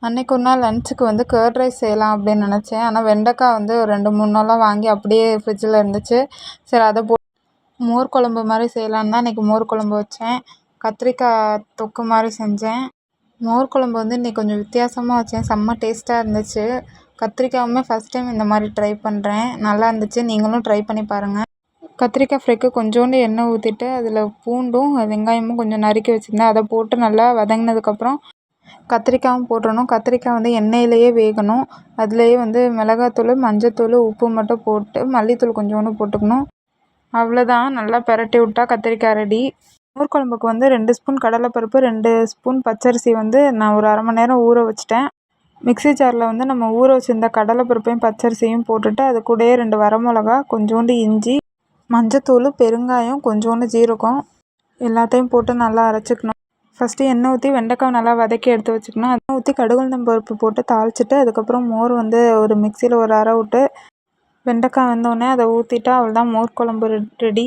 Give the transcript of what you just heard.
அன்றைக்கி ஒரு நாள் லன்ச்சுக்கு வந்து கர்ட் ரைஸ் செய்யலாம் அப்படின்னு நினச்சேன். ஆனால் வெண்டைக்காய் வந்து ஒரு 2-3 நாளாக வாங்கி அப்படியே ஃப்ரிட்ஜில் இருந்துச்சு. சரி அதை மோர் குழம்பு மாதிரி செய்யலான்னு தான் இன்றைக்கி மோர் குழம்பு வச்சேன். கத்திரிக்காய் தொக்கு மாதிரி செஞ்சேன். மோர் குழம்பு வந்து இன்றைக்கி கொஞ்சம் வித்தியாசமாக வச்சேன். செம்ம டேஸ்ட்டாக இருந்துச்சு. கத்திரிக்காயுமே ஃபஸ்ட் டைம் இந்த மாதிரி ட்ரை பண்ணுறேன். நல்லா இருந்துச்சு. நீங்களும் ட்ரை பண்ணி பாருங்கள். கத்திரிக்காய் ஃப்ரைக்கு கொஞ்சோண்டு எண்ணெய் ஊற்றிட்டு அதில் பூண்டும் வெங்காயமும் கொஞ்சம் நறுக்கி வச்சுருந்தேன். அதை போட்டு நல்லா வதங்கினதுக்கப்புறம் கத்திரிக்காயும் போட்டுடணும். கத்திரிக்காய் வந்து எண்ணெயிலேயே வேகணும். அதுலேயே வந்து மிளகாத்தூள், மஞ்சத்தூள், உப்பு மட்டும் போட்டு மல்லித்தூள் கொஞ்சோண்டு போட்டுக்கணும். அவ்வளோதான். நல்லா பிரட்டி விட்டா கத்திரிக்காய் ரெடி. மோர் குழம்புக்கு வந்து 2 ஸ்பூன் கடலைப்பருப்பு, 2 ஸ்பூன் பச்சரிசி வந்து நான் ஒரு அரை மணி நேரம் ஊற வச்சுட்டேன். மிக்ஸி ஜாரில் வந்து நம்ம ஊற வச்சுருந்த கடலைப்பருப்பையும் பச்சரிசியும் போட்டுட்டு அது கூடயே 2 வரமிளகா, கொஞ்சோண்டு இஞ்சி, மஞ்சத்தூள், பெருங்காயம், கொஞ்சோண்டு ஜீரகம் எல்லாத்தையும் போட்டு நல்லா அரைச்சிக்கணும். ஃபஸ்ட்டு எண்ணெய் ஊற்றி வெண்டைக்காய் நல்லா வதக்கி எடுத்து வச்சுக்கணும். எண்ணெய் ஊற்றி கடுகு உளுந்தம் பருப்பு போட்டு தாளிச்சிட்டு அதுக்கப்புறம் மோர் வந்து ஒரு மிக்சியில் ஒரு அரை விட்டு வெண்டைக்காய் வெந்தோடனே அதை ஊற்றிட்டா அவ்வளோதான், மோர் குழம்பு ரெடி.